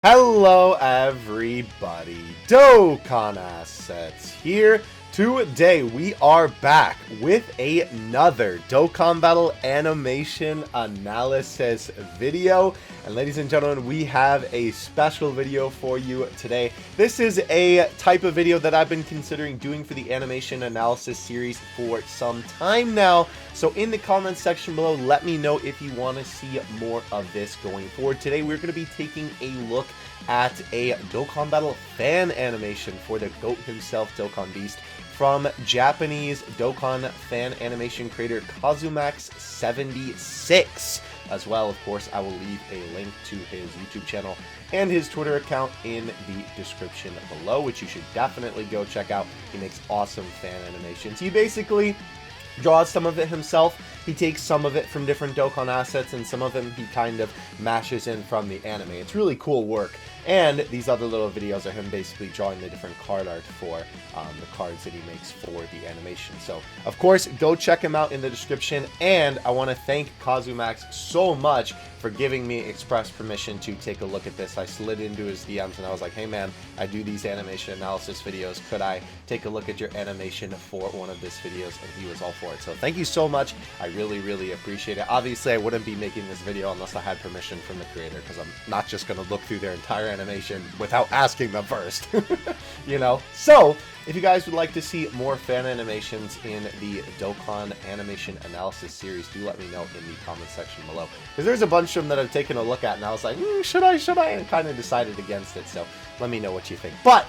Hello everybody, Dokkan Assets here. Today we are back with another Dokkan Battle animation analysis video. And ladies and gentlemen, we have a special video for you today. This is a type of video that I've been considering doing for the animation analysis series for some time now. So in the comments section below, let me know if you want to see more of this going forward. Today we're going to be taking a look at a Dokkan Battle fan animation for the GOAT himself, Dokkan Beast, from Japanese Dokkan fan animation creator Kazumax76. As well, of course, I will leave a link to his YouTube channel and his Twitter account in the description below, which you should definitely go check out. He makes awesome fan animations. He basically draws some of it himself. He takes some of it from different Dokkan assets, and some of them he kind of mashes in from the anime. It's really cool work. And these other little videos are him basically drawing the different card art for the cards that he makes for the animation. So, of course, go check him out in the description. And I want to thank Kazumax so much for giving me express permission to take a look at this. I slid into his DMs and I was like, hey man, I do these animation analysis videos. Could I take a look at your animation for one of these videos? And he was all for it. So thank you so much. I really appreciate it. Obviously, I wouldn't be making this video unless I had permission from the creator, because I'm not just going to look through their entire animation without asking them first. You know? So, if you guys would like to see more fan animations in the Dokkan animation analysis series, do let me know in the comment section below. Because there's a bunch of them that I've taken a look at, and I was like, should I? And kind of decided against it. So let me know what you think. But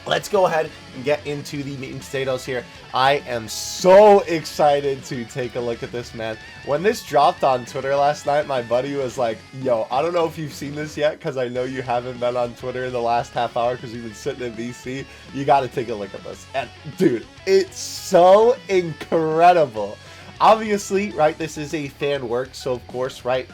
let's go ahead and get into the meat and potatoes here. I am so excited to take a look at this, man. When this dropped on Twitter last night, my buddy was like, yo, I don't know if you've seen this yet, because I know you haven't been on Twitter in the last half hour because you've been sitting in VC. You got to take a look at this. And dude, it's so incredible. Obviously, right, this is a fan work, so of course, right,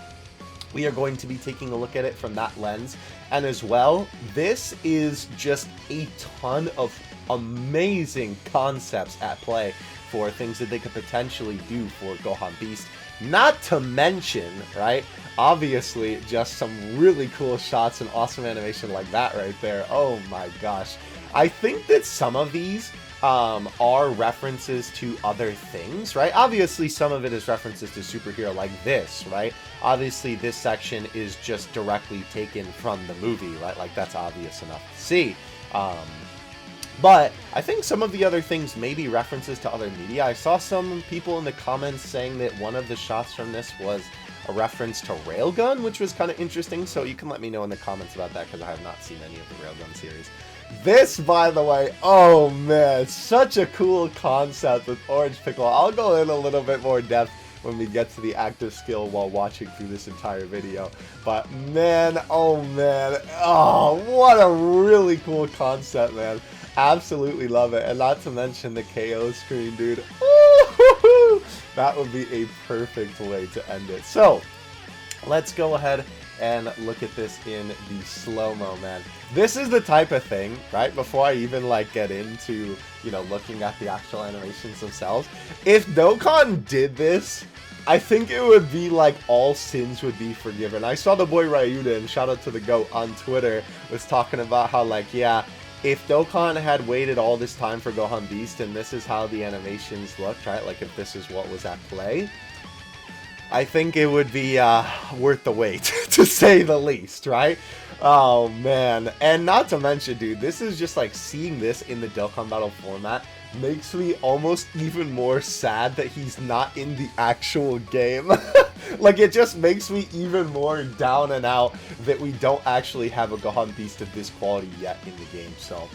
we are going to be taking a look at it from that lens. And as well, this is just a ton of amazing concepts at play for things that they could potentially do for Gohan Beast. Not to mention, right, obviously just some really cool shots and awesome animation like that right there. Oh my gosh. I think that some of these are references to other things, right? Obviously, some of it is references to superhero like this, right? Obviously, this section is just directly taken from the movie, right? Like, that's obvious enough to see. But I think some of the other things may be references to other media. I saw some people in the comments saying that one of the shots from this was a reference to Railgun, which was kind of interesting. So you can let me know in the comments about that, because I have not seen any of the Railgun series. This, by the way, oh man, such a cool concept with Orange Piccolo. I'll go in a little bit more depth when we get to the active skill while watching through this entire video. But man, oh, what a really cool concept, man. Absolutely love it. And not to mention the KO screen, dude. Ooh, that would be a perfect way to end it. So, let's go ahead and look at this in the slow-mo, man. This is the type of thing, right, before I even, like, get into, you know, looking at the actual animations themselves. If Dokkan did this, I think it would be like all sins would be forgiven. I saw the boy Ryuda, and shout out to the GOAT, on Twitter, was talking about how, like, yeah, if Dokkan had waited all this time for Gohan Beast, and this is how the animations looked, right, like if this is what was at play, I think it would be worth the wait, to say the least, right? Oh, man. And not to mention, dude, this is just like seeing this in the Dokkan Battle format makes me almost even more sad that he's not in the actual game. Like, it just makes me even more down and out that we don't actually have a Gohan Beast of this quality yet in the game. So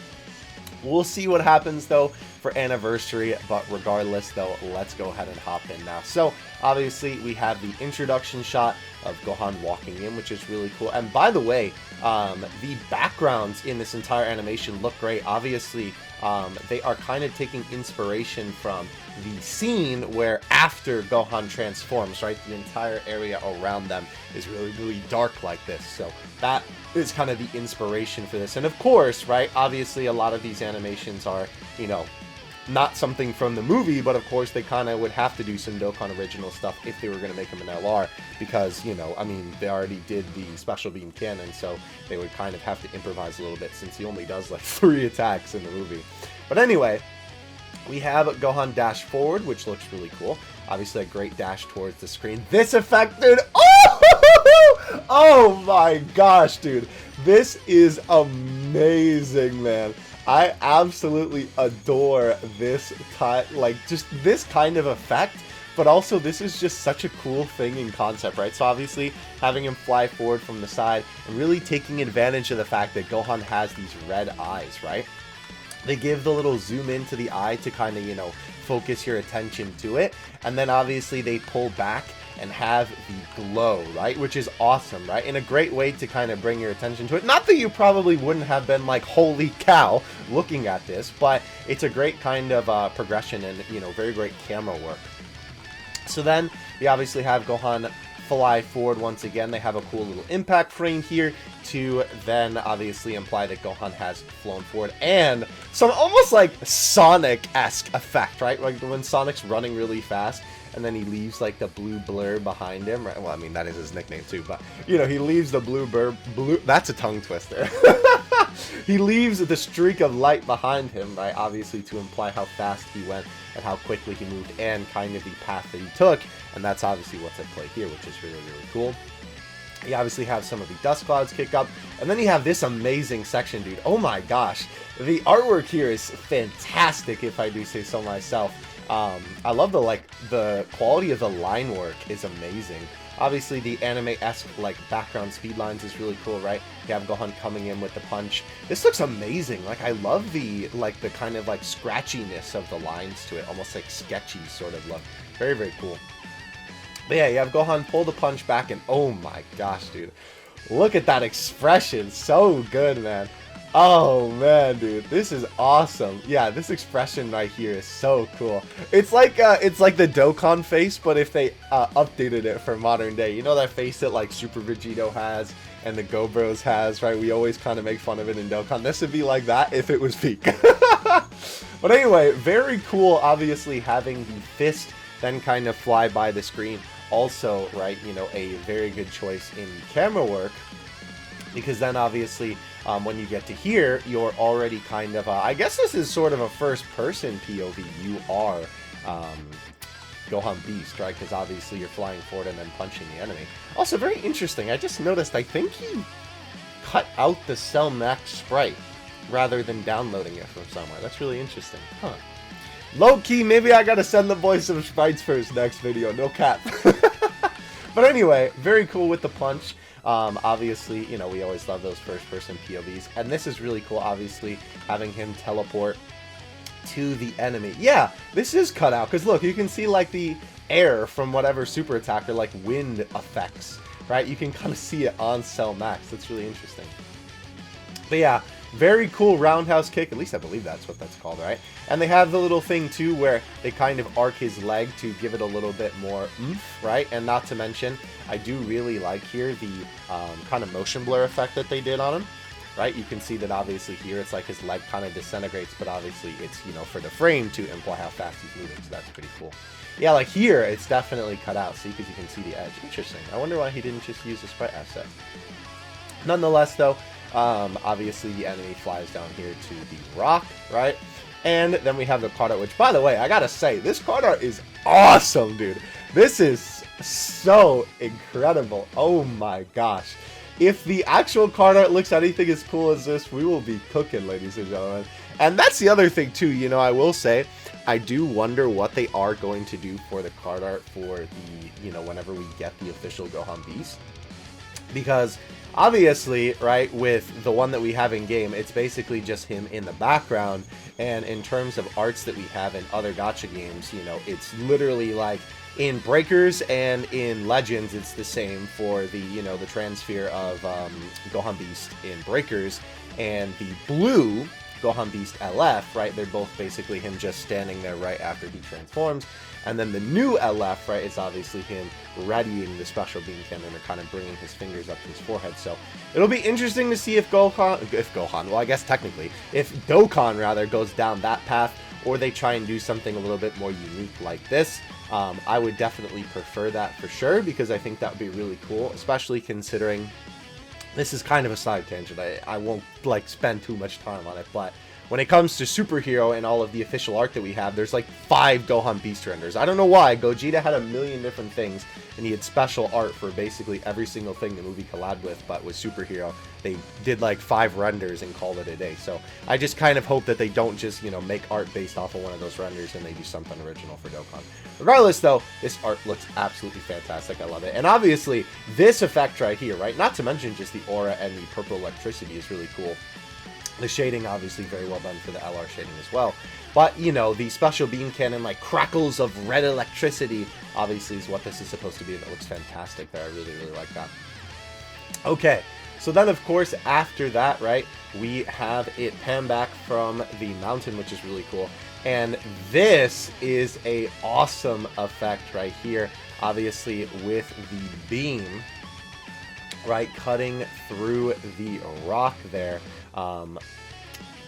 we'll see what happens, though, for Anniversary, but regardless, though, let's go ahead and hop in now. So, obviously, we have the introduction shot of Gohan walking in, which is really cool. And by the way, the backgrounds in this entire animation look great. Obviously, they are kind of taking inspiration from the scene where after Gohan transforms, right, the entire area around them is really dark like this. So that is kind of the inspiration for this. And of course, right, obviously a lot of these animations are, you know, not something from the movie, but of course they kind of would have to do some Dokkan original stuff if they were going to make him an LR, because, you know, I mean, they already did the special beam cannon, so they would kind of have to improvise a little bit since he only does like 3 attacks in the movie. But anyway, we have Gohan dash forward, which looks really cool. Obviously a great dash towards the screen. This effect, dude, oh my gosh, dude, this is amazing, man. I absolutely adore this like just this kind of effect, but also this is just such a cool thing in concept, right? So obviously having him fly forward from the side and really taking advantage of the fact that Gohan has these red eyes, right? They give the little zoom into the eye to kind of, you know, focus your attention to it, and then obviously they pull back and have the glow, right? Which is awesome, right? And a great way to kind of bring your attention to it. Not that you probably wouldn't have been like, holy cow, looking at this, but it's a great kind of progression and, you know, very great camera work. So then we obviously have Gohan fly forward once again. They have a cool little impact frame here to then obviously imply that Gohan has flown forward, and some almost like Sonic-esque effect, right? Like when Sonic's running really fast and then he leaves like the blue blur behind him, right? Well, I mean, that is his nickname too, but you know, he leaves the blue that's a tongue twister. He leaves the streak of light behind him, right? Obviously to imply how fast he went and how quickly he moved and kind of the path that he took, and that's obviously what's at play here, which is really, really cool. You obviously have some of the dust clouds kick up, and then you have this amazing section, dude. Oh my gosh, the artwork here is fantastic, if I do say so myself. I love the quality of the line work is amazing. Obviously the anime-esque like background speed lines is really cool, right? You have Gohan coming in with the punch. This looks amazing. Like, I love the kind of like scratchiness of the lines to it, almost like sketchy sort of look. Very, very cool. But yeah, you have Gohan pull the punch back, and oh my gosh, dude, look at that expression. So good, man. Oh man, dude, this is awesome. Yeah, this expression right here is so cool. It's like the Dokkan face, but if they updated it for modern day. You know that face that like Super Vegito has and the Go Bros has, right? We always kind of make fun of it in Dokkan. This would be like that if it was peak. But anyway, very cool. Obviously having the fist then kind of fly by the screen. Also, right, you know, a very good choice in camera work, because then obviously when you get to here, you're already kind of, I guess this is sort of a first-person POV. You are Gohan Beast, right? Because obviously you're flying forward and then punching the enemy. Also, very interesting. I just noticed, I think he cut out the Cell Max sprite rather than downloading it from somewhere. That's really interesting. Huh. Low-key, maybe I gotta send the boys some sprites first next video. No cap. But anyway, very cool with the punch. Obviously, you know, we always love those first-person POVs, and this is really cool, obviously, having him teleport to the enemy. Yeah, this is cut out, because look, you can see, like, the air from whatever super attack, or, like, wind effects, right? You can kind of see it on Cell Max. That's really interesting. But yeah, very cool roundhouse kick. At least I believe that's what that's called, right? And they have the little thing, too, where they kind of arc his leg to give it a little bit more oomph, right? And not to mention, I do really like here the kind of motion blur effect that they did on him, right? You can see that obviously here it's like his leg kind of disintegrates, but obviously it's, you know, for the frame to imply how fast he's moving, so that's pretty cool. Yeah, like here, it's definitely cut out, see, because you can see the edge. Interesting. I wonder why he didn't just use the sprite asset. Nonetheless, though, obviously the enemy flies down here to the rock, right? And then we have the card art, which, by the way, I gotta say, this card art is awesome, dude. This is so incredible. Oh my gosh. If the actual card art looks anything as cool as this, we will be cooking, ladies and gentlemen. And that's the other thing, too. You know, I will say, I do wonder what they are going to do for the card art for the, you know, whenever we get the official Gohan Beast. Because obviously, right, with the one that we have in game, it's basically just him in the background, and in terms of arts that we have in other gacha games, you know, it's literally like in Breakers and in Legends, it's the same for the, you know, the transfer of Gohan Beast in Breakers, and the blue Gohan Beast LF, right, they're both basically him just standing there right after he transforms. And then the new LF, right, is obviously him readying the special beam cannon or kind of bringing his fingers up to his forehead. So it'll be interesting to see if Gohan, well, I guess technically, if Dokkan, rather, goes down that path, or they try and do something a little bit more unique like this. I would definitely prefer that for sure, because I think that would be really cool, especially considering this is kind of a side tangent. I won't like spend too much time on it, but when it comes to superhero and all of the official art that we have, there's like 5 Gohan Beast renders. I don't know why. Gogeta had a million different things, and he had special art for basically every single thing the movie collabed with, but with superhero, they did like 5 renders and called it a day. So I just kind of hope that they don't just, you know, make art based off of one of those renders and they do something original for Dokkan. Regardless, though, this art looks absolutely fantastic. I love it. And obviously, this effect right here, right? Not to mention just the aura and the purple electricity is really cool. The shading, obviously, very well done for the LR shading as well. But, you know, the special beam cannon, like crackles of red electricity, obviously is what this is supposed to be. That looks fantastic there. I really, really like that. Okay, so then, of course, after that, right, we have it pan back from the mountain, which is really cool. And this is a awesome effect right here, obviously, with the beam, right, cutting through the rock there.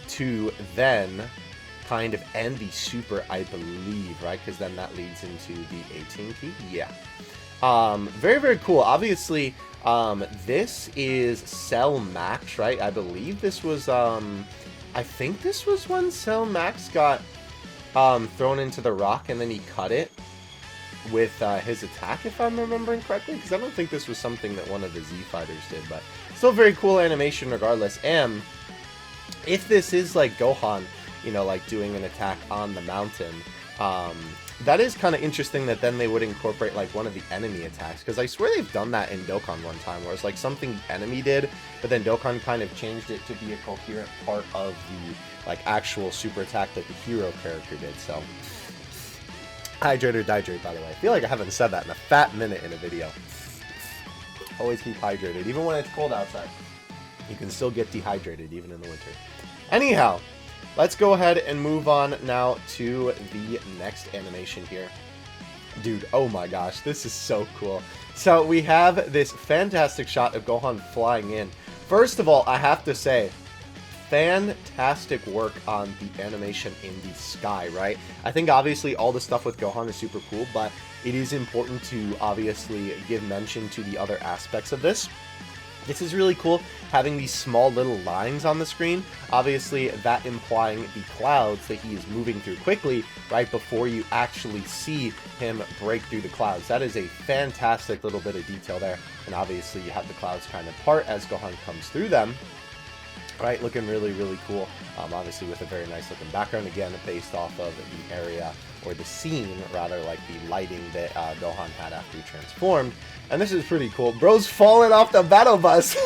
To then kind of end the super, I believe, right? Because then that leads into the 18 key. Yeah. Very, very cool. Obviously, this is Cell Max, right? I believe this was, I think this was when Cell Max got thrown into the rock and then he cut it with his attack, if I'm remembering correctly, because I don't think this was something that one of the Z fighters did, but still very cool animation regardless. And if this is like Gohan, you know, like doing an attack on the mountain, that is kind of interesting that then they would incorporate like one of the enemy attacks, because I swear they've done that in Dokkan one time, where it's like something the enemy did, but then Dokkan kind of changed it to be a coherent part of the like actual super attack that the hero character did. So hydrate or dihydrate, by the way. I feel like I haven't said that in a fat minute in a video. Always keep hydrated, even when it's cold outside. You can still get dehydrated, even in the winter. Anyhow, let's go ahead and move on now to the next animation here. Dude, oh my gosh, this is so cool. So we have this fantastic shot of Gohan flying in. First of all, I have to say, fantastic work on the animation in the sky, right? I think obviously all the stuff with Gohan is super cool, but it is important to obviously give mention to the other aspects of this. This is really cool, having these small little lines on the screen, obviously that implying the clouds that he is moving through quickly, right before you actually see him break through the clouds. That is a fantastic little bit of detail there, and obviously you have the clouds kind of part as Gohan comes through them. Right, looking really, really cool. Obviously with a very nice looking background, again, based off of the area, or the scene, rather, like the lighting that Gohan had after he transformed. And this is pretty cool. Bro's falling off the battle bus!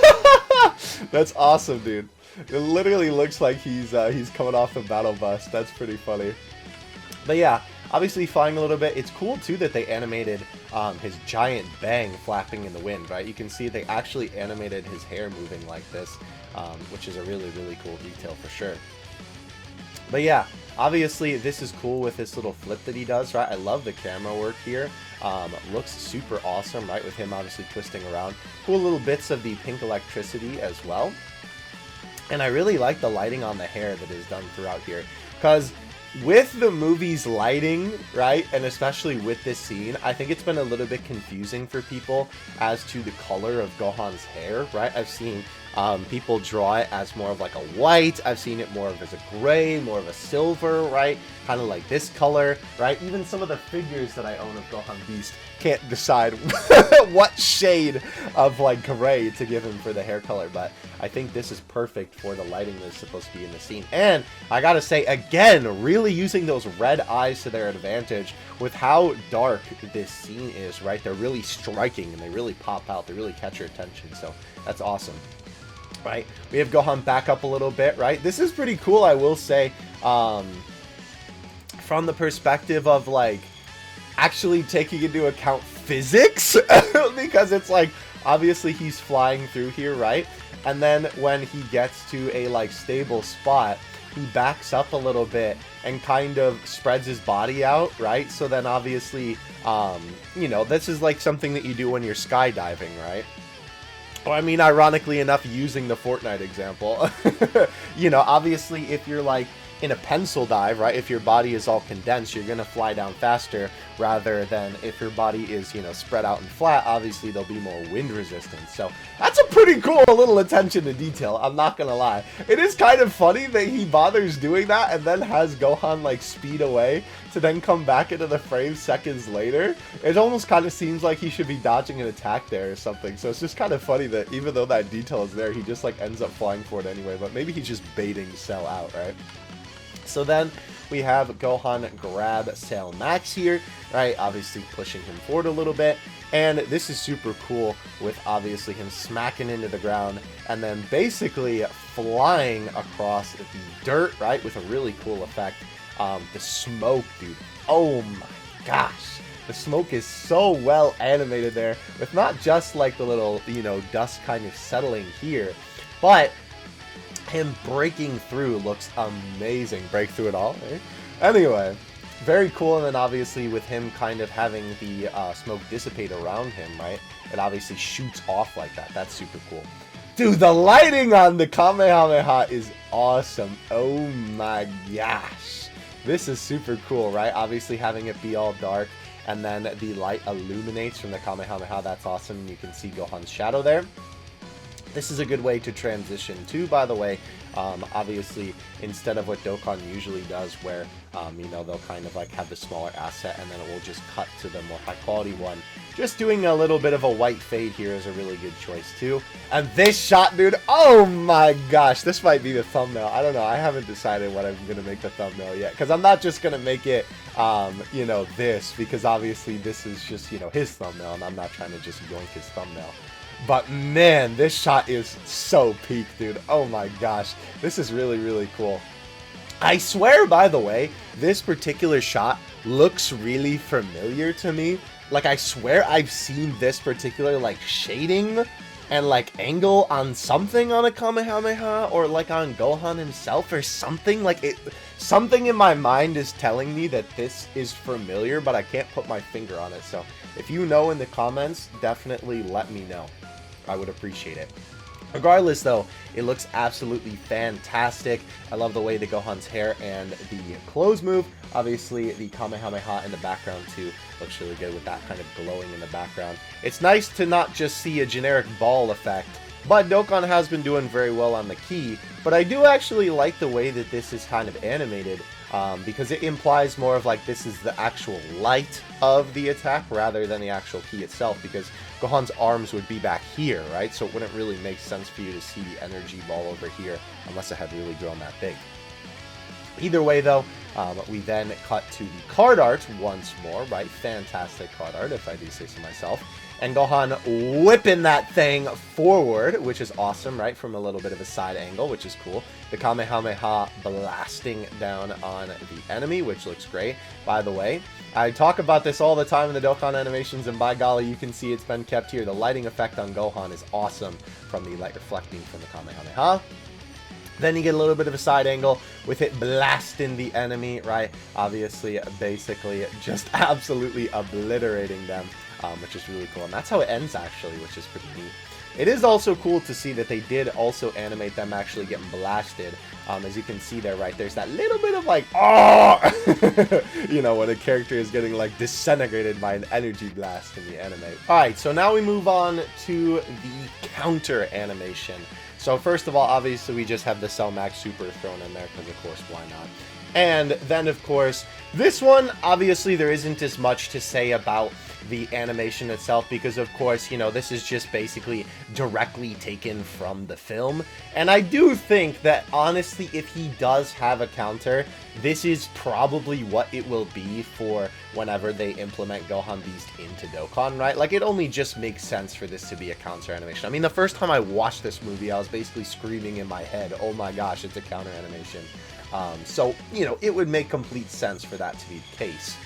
That's awesome, dude. It literally looks like he's coming off the battle bus. That's pretty funny. But yeah, obviously flying a little bit. It's cool, too, that they animated his giant bang flapping in the wind, right? You can see they actually animated his hair moving like this, which is a really, really cool detail for sure. But yeah, obviously this is cool with this little flip that he does, right? I love the camera work here. Looks super awesome, right? With him obviously twisting around. Cool little bits of the pink electricity as well. And I really like the lighting on the hair that is done throughout here, because with the movie's lighting, right, and especially with this scene, I think it's been a little bit confusing for people as to the color of Gohan's hair, right? I've seen people draw it as more of like a white. I've seen it more of as a gray, more of a silver, right? Kind of like this color, right? Even some of the figures that I own of Gohan Beast can't decide what shade of like gray to give him for the hair color, but I think this is perfect for the lighting that's supposed to be in the scene. And I gotta say, again, really using those red eyes to their advantage with how dark this scene is, right? They're really striking and they really pop out. They really catch your attention, so that's awesome. Right, we have Gohan back up a little bit, right? This is pretty cool, I will say, from the perspective of like actually taking into account physics, because it's like obviously he's flying through here, right? And then when he gets to a like stable spot, he backs up a little bit and kind of spreads his body out, right? So then obviously, you know, this is like something that you do when you're skydiving, right? Or, I mean, ironically enough, using the Fortnite example, you know, obviously if you're like in a pencil dive, right, if your body is all condensed, you're going to fly down faster rather than if your body is, you know, spread out and flat. Obviously, there'll be more wind resistance. So that's a pretty cool little attention to detail. I'm not going to lie. It is kind of funny that he bothers doing that and then has Gohan, like, speed away to then come back into the frame seconds later. It almost kind of seems like he should be dodging an attack there or something. So it's just kind of funny that even though that detail is there, he just, like, ends up flying for it anyway. But maybe he's just baiting Cell out, right? So then we have Gohan grab Cell Max here, right? Obviously pushing him forward a little bit. And this is super cool with obviously him smacking into the ground and then basically flying across the dirt, right? With a really cool effect. The smoke, dude. Oh my gosh. The smoke is so well animated there with not just like the little, you know, dust kind of settling here, but him breaking through looks amazing. Break through it all, eh? Anyway, very cool. And then obviously with him kind of having the smoke dissipate around him, right? It obviously shoots off like that. That's super cool. Dude, the lighting on the Kamehameha is awesome. Oh my gosh. This is super cool, right? Obviously having it be all dark and then the light illuminates from the Kamehameha. That's awesome. You can see Gohan's shadow there. This is a good way to transition too, by the way. Obviously, instead of what Dokkan usually does, where, you know, they'll kind of like have the smaller asset and then it will just cut to the more high quality one. Just doing a little bit of a white fade here is a really good choice too. And this shot, dude, oh my gosh, this might be the thumbnail. I don't know, I haven't decided what I'm going to make the thumbnail yet. Because I'm not just going to make it, you know, this, because obviously this is just, you know, his thumbnail and I'm not trying to just yoink his thumbnail. But man, this shot is so peak, dude. Oh my gosh. This is really, really cool. I swear, by the way, this particular shot looks really familiar to me. Like, I swear I've seen this particular, like, shading and, like, angle on something on a Kamehameha or, like, on Gohan himself or something. Like, something in my mind is telling me that this is familiar, but I can't put my finger on it. So, if you know in the comments, definitely let me know. I would appreciate it. Regardless, though, it looks absolutely fantastic. I love the way the Gohan's hair and the clothes move. Obviously, the Kamehameha in the background, too, looks really good with that kind of glowing in the background. It's nice to not just see a generic ball effect, but Dokkan has been doing very well on the ki. But I do actually like the way that this is kind of animated, because it implies more of like this is the actual light of the attack rather than the actual ki itself, because Gohan's arms would be back here, right? So it wouldn't really make sense for you to see the energy ball over here unless it had really grown that big. Either way, though, we then cut to the card art once more, right? Fantastic card art, if I do say so myself. And Gohan whipping that thing forward, which is awesome, right? From a little bit of a side angle, which is cool. The Kamehameha blasting down on the enemy, which looks great. By the way, I talk about this all the time in the Dokkan animations, and by golly, you can see it's been kept here. The lighting effect on Gohan is awesome from the light reflecting from the Kamehameha. Then you get a little bit of a side angle with it blasting the enemy, right? Obviously, basically, just absolutely obliterating them, which is really cool. And that's how it ends, actually, which is pretty neat. It is also cool to see that they did also animate them actually getting blasted. As you can see there, right, there's that little bit of like, oh, you know, when a character is getting like disintegrated by an energy blast in the anime. Alright, so now we move on to the counter animation. So first of all, obviously we just have the Cell Max Super thrown in there because of course, why not? And then of course, this one, obviously there isn't as much to say about the animation itself because of course, you know, this is just basically directly taken from the film. And I do think that honestly, if he does have a counter, this is probably what it will be for whenever they implement Gohan Beast into Dokkan, right? Like, it only just makes sense for this to be a counter animation. I mean, the first time I watched this movie, I was basically screaming in my head, oh my gosh, it's a counter animation. So, you know, it would make complete sense for that to be the case.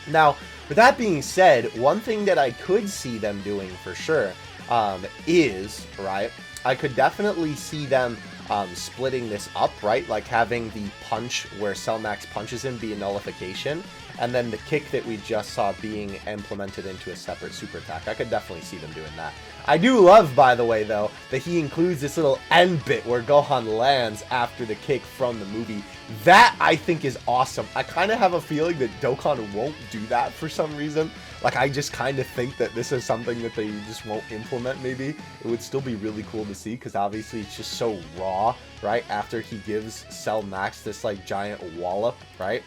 Now, with that being said, one thing that I could see them doing for sure is, right, I could definitely see them splitting this up, right? Like having the punch where Cell Max punches him be a nullification, and then the kick that we just saw being implemented into a separate super attack. I could definitely see them doing that. I do love, by the way, though, that he includes this little end bit where Gohan lands after the kick from the movie. That, I think, is awesome. I kind of have a feeling that Dokkan won't do that for some reason. Like, I just kind of think that this is something that they just won't implement, maybe. It would still be really cool to see, because obviously it's just so raw, right? After he gives Cell Max this, like, giant wallop, right?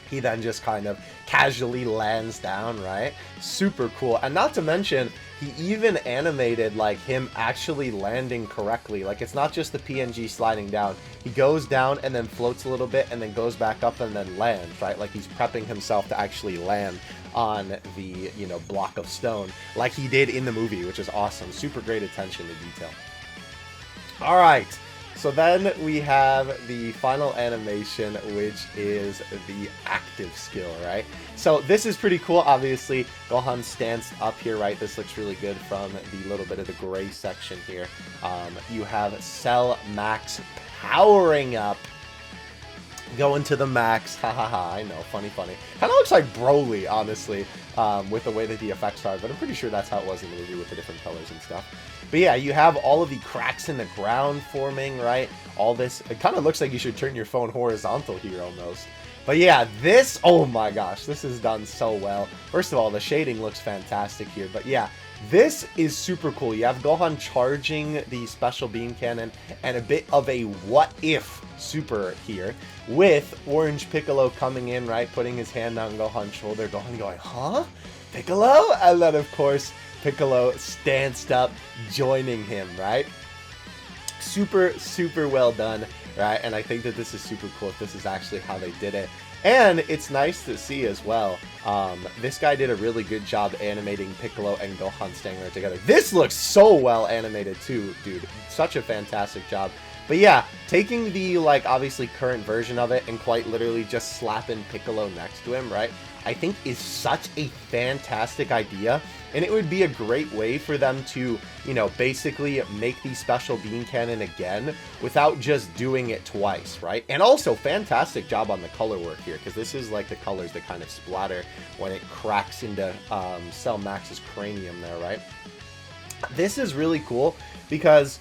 He then just kind of casually lands down, right? Super cool. And not to mention, he even animated, like, him actually landing correctly. Like, it's not just the PNG sliding down. He goes down and then floats a little bit and then goes back up and then lands, right? Like, he's prepping himself to actually land on the, you know, block of stone like he did in the movie, which is awesome. Super great attention to detail. All right. So then we have the final animation, which is the active skill, right? So this is pretty cool. Obviously, Gohan stands up here, right? This looks really good from the little bit of the gray section here. You have Cell Max powering up, going to the max. Ha ha ha, I know, funny. Kind of looks like Broly, honestly, with the way that the effects are, but I'm pretty sure that's how it was in the movie with the different colors and stuff. But yeah, you have all of the cracks in the ground forming, right? All this, it kind of looks like you should turn your phone horizontal here almost. But yeah, this, oh my gosh, this is done so well. First of all, the shading looks fantastic here, but yeah, this is super cool. You have Gohan charging the special beam cannon and a bit of a what if super here with Orange Piccolo coming in, right? Putting his hand on Gohan's shoulder, Gohan going, huh? Piccolo? And then of course, Piccolo stands up, joining him, right? Super well done, right? And I think that this is super cool if this is actually how they did it. And it's nice to see as well, this guy did a really good job animating Piccolo and Gohan staying there together. This looks so well animated too, dude. Such a fantastic job. But yeah, taking the, like, obviously current version of it and quite literally just slapping Piccolo next to him, right? I think is such a fantastic idea, and it would be a great way for them to, you know, basically make the special beam cannon again without just doing it twice, right? And also, fantastic job on the color work here, because this is like the colors that kind of splatter when it cracks into Cell Max's cranium there, right? This is really cool because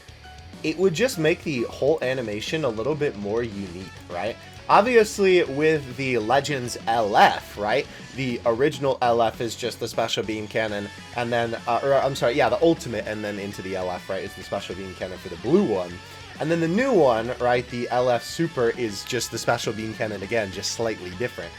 it would just make the whole animation a little bit more unique, right? Obviously, with the Legends LF, right? The original LF is just the special beam cannon, and then, the Ultimate, and then into the LF, right, is the special beam cannon for the blue one. And then the new one, right, the LF Super, is just the special beam cannon again, just slightly different.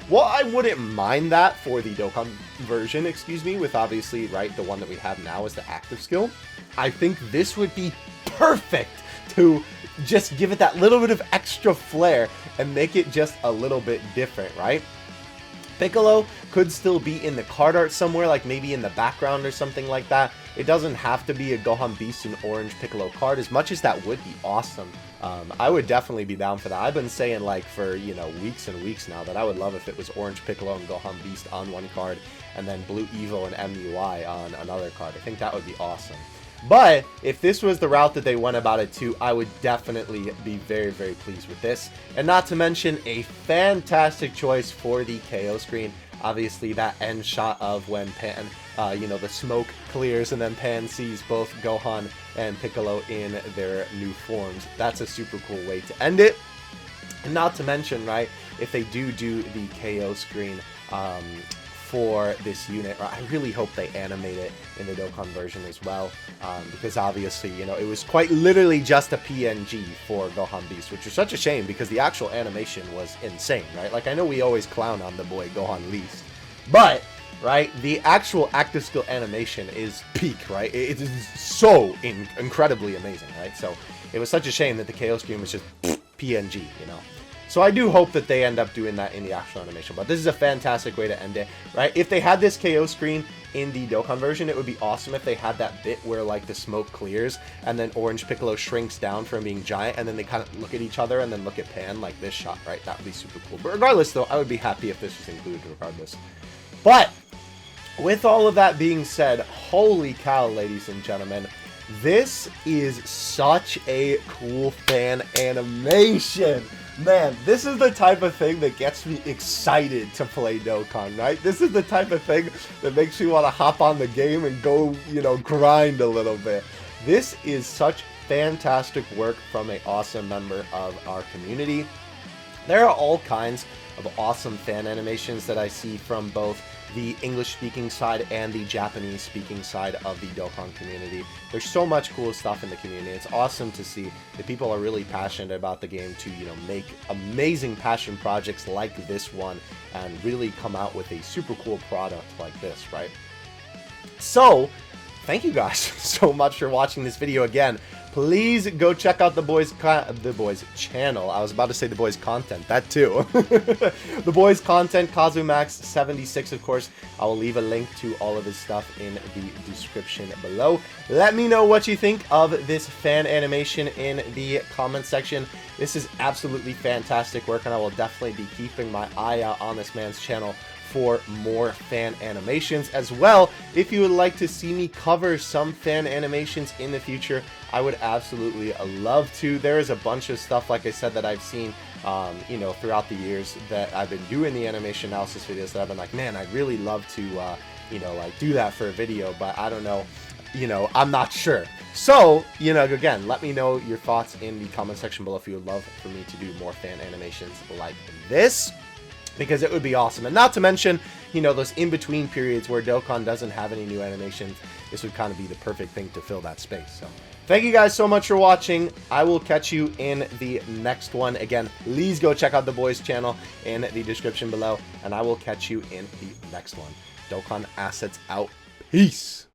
Well, I wouldn't mind that for the Dokkan version, with obviously, right, the one that we have now is the active skill. I think this would be perfect to just give it that little bit of extra flair and make it just a little bit different, right? Piccolo could still be in the card art somewhere, like maybe in the background or something like that. It doesn't have to be a Gohan Beast and Orange Piccolo card, as much as that would be awesome. I would definitely be down for that. I've been saying, like, for, you know, weeks and weeks now that I would love if it was Orange Piccolo and Gohan Beast on one card and then Blue Evo and MUI on another card. I think that would be awesome. But if this was the route that they went about it too, I would definitely be very pleased with this. And not to mention a fantastic choice for the KO screen. Obviously that end shot of when Pan, the smoke clears and then Pan sees both Gohan and Piccolo in their new forms. That's a super cool way to end it. And not to mention, right, if they do the KO screen, for this unit, I really hope they animate it in the Dokkan version as well, because obviously, you know, it was quite literally just a PNG for Gohan Beast, which is such a shame because the actual animation was insane, right? Like, I know we always clown on the boy Gohan Beast, but, right, the actual active skill animation is peak, right? It is so incredibly amazing, right? So it was such a shame that the KO screen was just PNG, you know? So I do hope that they end up doing that in the actual animation, but this is a fantastic way to end it, right? If they had this KO screen in the Dokkan version, it would be awesome if they had that bit where, like, the smoke clears and then Orange Piccolo shrinks down from being giant and then they kind of look at each other and then look at Pan like this shot, right? That would be super cool. But regardless, though, I would be happy if this was included regardless. But with all of that being said, holy cow, ladies and gentlemen, This is such a cool fan animation. Man, this is the type of thing that gets me excited to play Dokkan, right? This is the type of thing that makes me want to hop on the game and go, you know, grind a little bit. This is such fantastic work from an awesome member of our community. There are all kinds of awesome fan animations that I see from both the English-speaking side and the Japanese-speaking side of the Dokkan community. There's so much cool stuff in the community. It's awesome to see that people are really passionate about the game to, you know, make amazing passion projects like this one and really come out with a super cool product like this, right? So, thank you guys so much for watching this video again. Please go check out the boys' channel. I was about to say the boys' content. That too. The boys' content, KazuMax76, of course. I will leave a link to all of his stuff in the description below. Let me know what you think of this fan animation in the comment section. This is absolutely fantastic work, and I will definitely be keeping my eye out on this man's channel for more fan animations as well. If you would like to see me cover some fan animations in the future, I would absolutely love to. There is a bunch of stuff, like I said, that I've seen you know, throughout the years that I've been doing the animation analysis videos that I've been like, man, I'd really love to you know, like do that for a video, but I don't know, you know, I'm not sure. So, you know, again, let me know your thoughts in the comment section below if you would love for me to do more fan animations like this, because it would be awesome. And not to mention, you know, those in-between periods where Dokkan doesn't have any new animations, this would kind of be the perfect thing to fill that space. So, thank you guys so much for watching. I will catch you in the next one. Again, please go check out the boys' channel in the description below, and I will catch you in the next one. Dokkan Assets out. Peace!